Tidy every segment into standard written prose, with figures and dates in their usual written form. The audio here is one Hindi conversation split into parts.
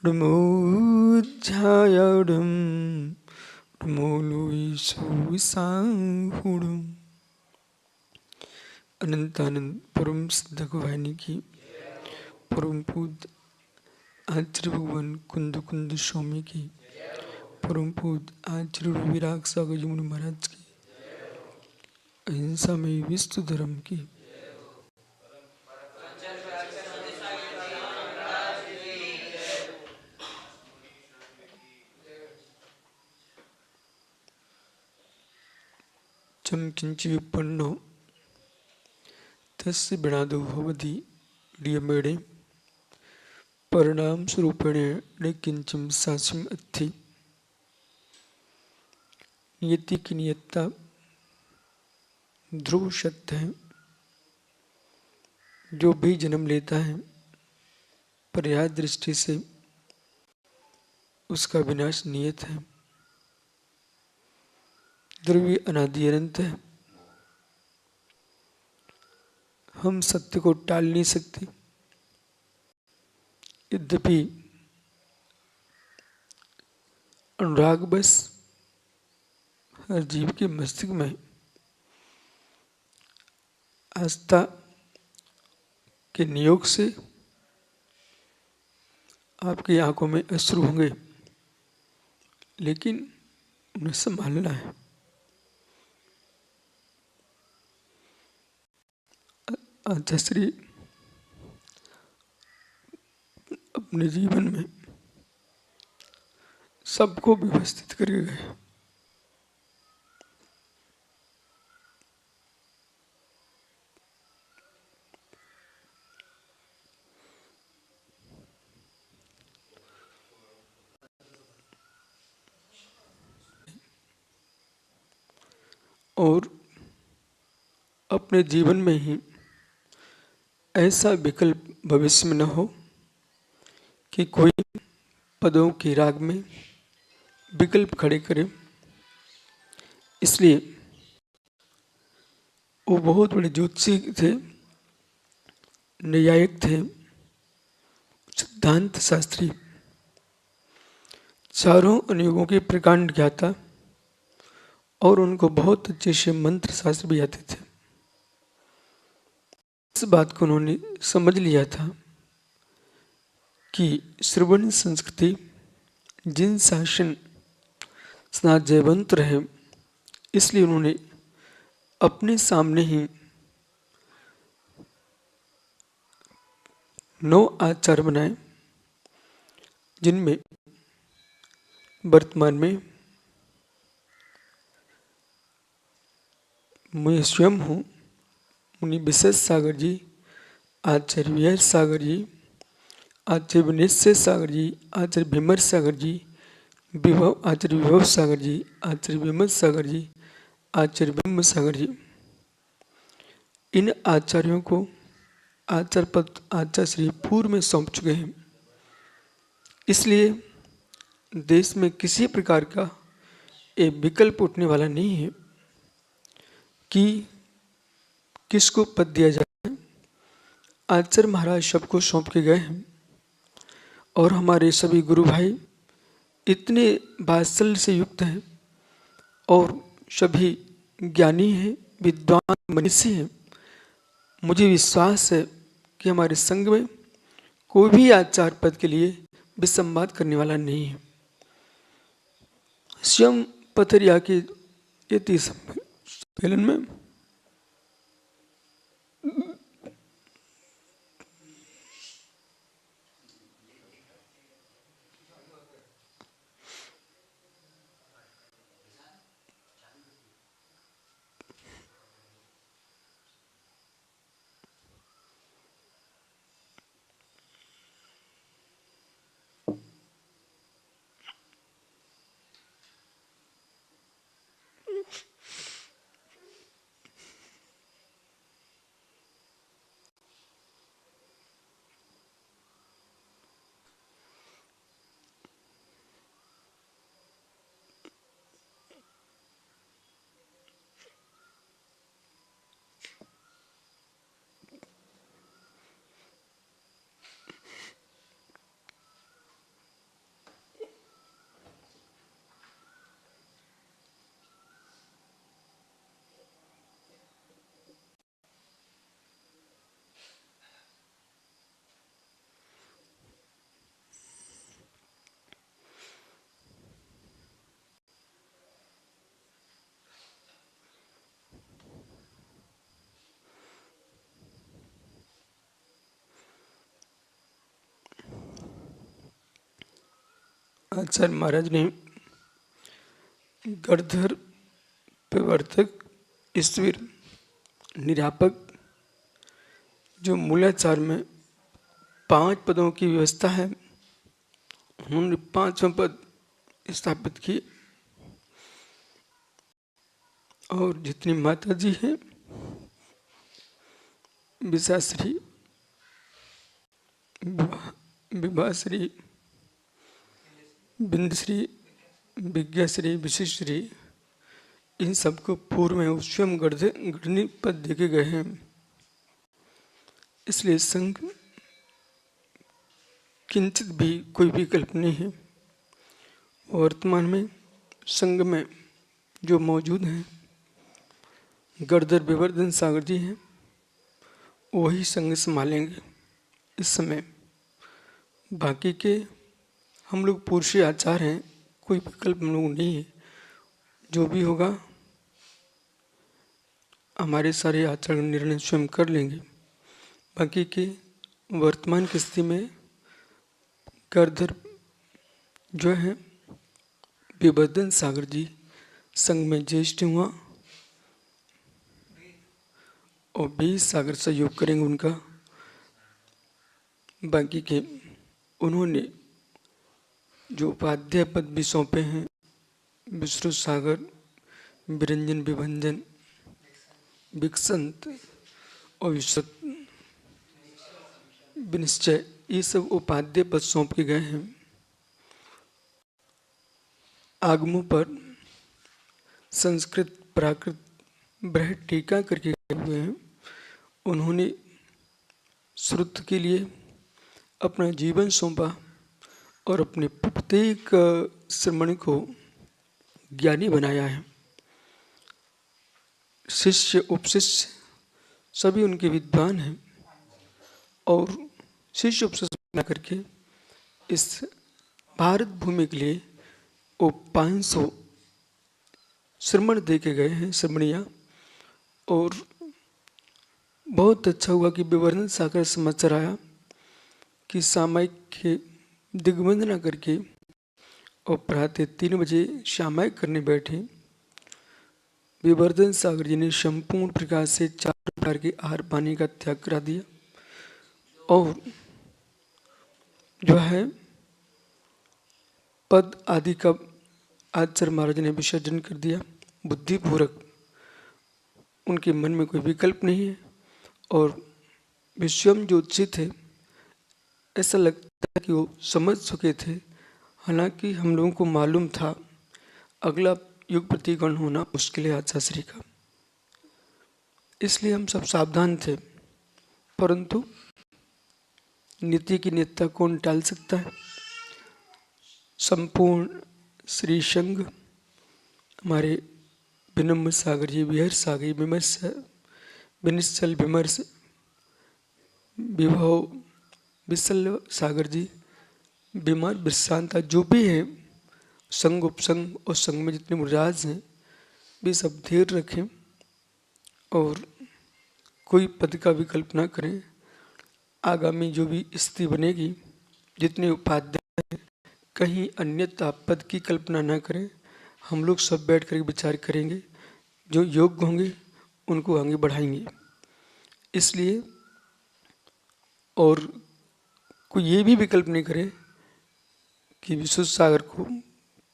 डमोध्यायडम डमोलुईसुविसाहुडम। अनंतानंद परम सिद्ध वाहिनी की परम पूज्य आचार्य भगवान कुंद कुंद स्वामी की परम पूज्य आचार्य विराग सागर जी मुनि महाराज की अहिंसा में विश्व धर्म की चम किंची विपन्नो तस्य बिणादो भवति डियमेडे परिणाम स्वरूपेण न किंचम सासिम अत्थि। नियति की नियतता ध्रुव सत्य है। जो भी जन्म लेता है पर्याय दृष्टि से उसका विनाश नियत है। ध्रुवी अनादि अनंत है। हम सत्य को टाल नहीं सकते। यद्यपि अनुराग बस हर जीव के मस्तिष्क में आस्था के नियोग से आपकी आंखों में अश्रु होंगे, लेकिन उन्हें संभालना है। आचार्य अपने जीवन में सबको व्यवस्थित करके गए। और अपने जीवन में ही ऐसा विकल्प भविष्य में न हो कि कोई पदों की राग में विकल्प खड़े करे। इसलिए वो बहुत बड़े ज्योतिषी थे, न्यायिक थे, सिद्धांत शास्त्री, चारों अनुयोगों के प्रकांड ज्ञाता और उनको बहुत अच्छे से मंत्र शास्त्र भी आते थे। इस बात को उन्होंने समझ लिया था कि श्रवण संस्कृति जिन शासन स्नात जयवंत रहे, इसलिए उन्होंने अपने सामने ही 9 आचार बनाए, जिनमें वर्तमान में मैं स्वयं हूँ, मुनि विशेष सागर जी, आचार्य विहर सागर जी, आचार्य विनिश्चय सागर जी, आचार्य भीमर सागर जी, आचार्य विभव सागर जी, आचार्य विमल सागर जी, आचार्य ब्रह्म सागर जी। इन आचार्यों को आचार्य पद आचार्य श्री पूर्व में सौंप चुके हैं। इसलिए देश में किसी प्रकार का एक विकल्प उठने वाला नहीं है कि किसको पद दिया जाए। आचार्य महाराज सबको सौंप के गए हैं और हमारे सभी गुरु भाई इतने वात्सल्य से युक्त हैं और सभी ज्ञानी हैं, विद्वान मनीषी हैं। मुझे विश्वास है कि हमारे संघ में कोई भी आचार्य पद के लिए विसंवाद करने वाला नहीं है। स्वयं पथरिया के ये सम्मेलन में आचार्य महाराज ने गणधर, प्रवर्तक, ईश्वर, निरापक, जो मूलाचार में 5 पदों की व्यवस्था है, उन्होंने 5वां पद स्थापित किए। और जितनी माता जी हैं, विशाश्री, विभाश्री, बिंदश्री, विज्ञाश्री, विशिश्री, इन सबको पूर्व में स्वयं गणनी पद देखे गए हैं। इसलिए संघ किंचित भी कोई विकल्प नहीं है। वर्तमान में संघ में जो मौजूद हैं, गणधर विवर्धन सागर जी हैं, वही संघ संभालेंगे इस समय। बाकी के हम लोग पुरुषी आचार हैं, कोई विकल्प हम लोग नहीं है। जो भी होगा हमारे सारे आचरण निर्णय स्वयं कर लेंगे। बाकी के वर्तमान की स्थिति में गणधर जो है विवर्धन सागर जी संघ में ज्येष्ठ हुआ और 20 सागर सहयोग करेंगे उनका। बाकी के उन्होंने जो उपाध्याय पद भी सौंपे हैं, विश्रुत सागर, विरंजन, विभंजन, विकसंत और विश्रुत, विनिश्चय, ये सब उपाध्याय पद सौंप के गए हैं। आगमों पर संस्कृत, प्राकृत, बृहद टीका करके गए हुए हैं। उन्होंने श्रुत के लिए अपना जीवन सौंपा और अपने प्रत्येक श्रमण को ज्ञानी बनाया है। शिष्य, उपशिष्य सभी उनके विद्वान हैं और शिष्य उपशिष्य बना करके इस भारत भूमि के लिए वो 500 श्रमण दे के गए हैं, श्रमणियाँ। और बहुत अच्छा हुआ कि विवर्धन सागर समाचार आया कि सामायिक के दिग्वंदना करके और प्रातः 3 बजे सामायिक करने बैठे। विवर्धन सागर जी ने संपूर्ण प्रकार से 4 प्रकार के आहार पानी का त्याग करा दिया और जो है पद आदि का आचार्य महाराज ने विसर्जन कर दिया। बुद्धिपूर्वक उनके मन में कोई विकल्प नहीं है और विश्वम जो उचित है, ऐसा लगता है कि वो समझ चुके थे। हालांकि हम लोगों को मालूम था अगला युग प्रतिगण होना मुश्किल है आचार्य श्री का, इसलिए हम सब सावधान थे। परंतु नीति की नित्यता कौन टाल सकता है। संपूर्ण श्री संघ हमारे विनम्र सागर जी, विहर सागर, विमर्श, विनिश्चल, विमर्श, विभव, विशल सागर जी, बीमार, विश्रांता, जो भी है संघ, उपसंघ और संघ में जितने मुराज हैं वे सब धीर रखें और कोई पद का विकल्प ना करें। आगामी जो भी स्थिति बनेगी, जितने उपाध्याय हैं, कहीं अन्यथा पद की कल्पना ना करें। हम लोग सब बैठ कर विचार करेंगे, जो योग्य होंगे उनको आगे बढ़ाएंगे। इसलिए और कोई ये भी विकल्प नहीं करे कि विश्व सागर को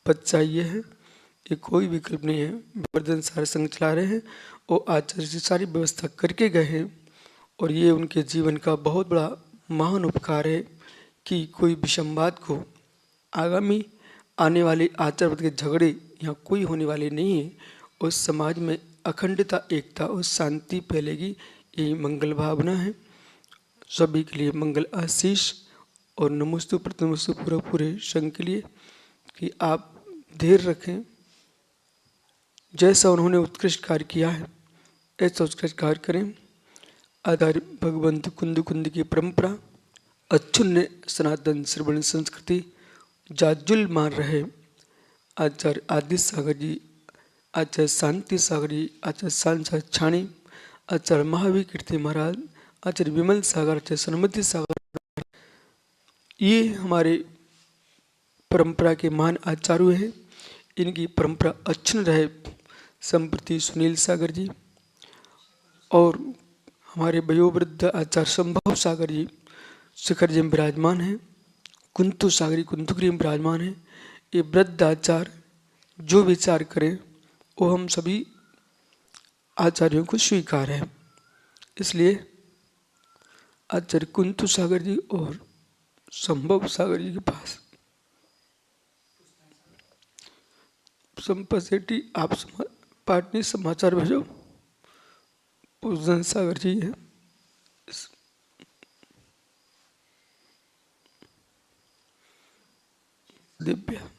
पद चाहिए है, ये कोई विकल्प नहीं है। विवर्धन सारे संघ चला रहे हैं और आचार्य जी सारी व्यवस्था करके गए हैं और ये उनके जीवन का बहुत बड़ा महान उपकार है कि कोई विसंवाद को, आगामी आने वाले आचार्य के झगड़े यहाँ कोई होने वाले नहीं है। उस समाज में अखंडता, एकता और शांति फैलेगी, यही मंगल भावना है। सभी के लिए मंगल आशीष और नमोस्तु प्रतमस्तु पूरे संघ के लिए कि आप धैर्य रखें। जैसा उन्होंने उत्कृष्ट कार्य किया है ऐसा उत्कृष्ट कार्य करें। आधार भगवंत कुंद की परंपरा, अच्छुन्य सनातन श्रवण संस्कृति जाजुल मार रहे। आचार्य आदि सागर जी, आचार्य शांति सागर जी, आचार्य सांसा छाणी, आचार्य महावीर कीर्ति महाराज, आचार्य विमल सागर, आचार्य सन्मति सागर, ये हमारे परंपरा के महान आचार्य हैं, इनकी परंपरा अक्षुण्ण रहे। संप्रति सुनील सागर जी और हमारे वयोवृद्ध आचार्य संभव सागर जी शिखर जी में विराजमान हैं। कुंतु सागरी कुंतुगिरी में विराजमान हैं। ये वृद्ध आचार्य जो विचार करें वो हम सभी आचार्यों को स्वीकार है। इसलिए आचार्य कुंतु सागर जी और संभव सागर जी के पास संपत सेठी आप पाटनी समाचार भेजो। पूजन सागर जी है। दिव्या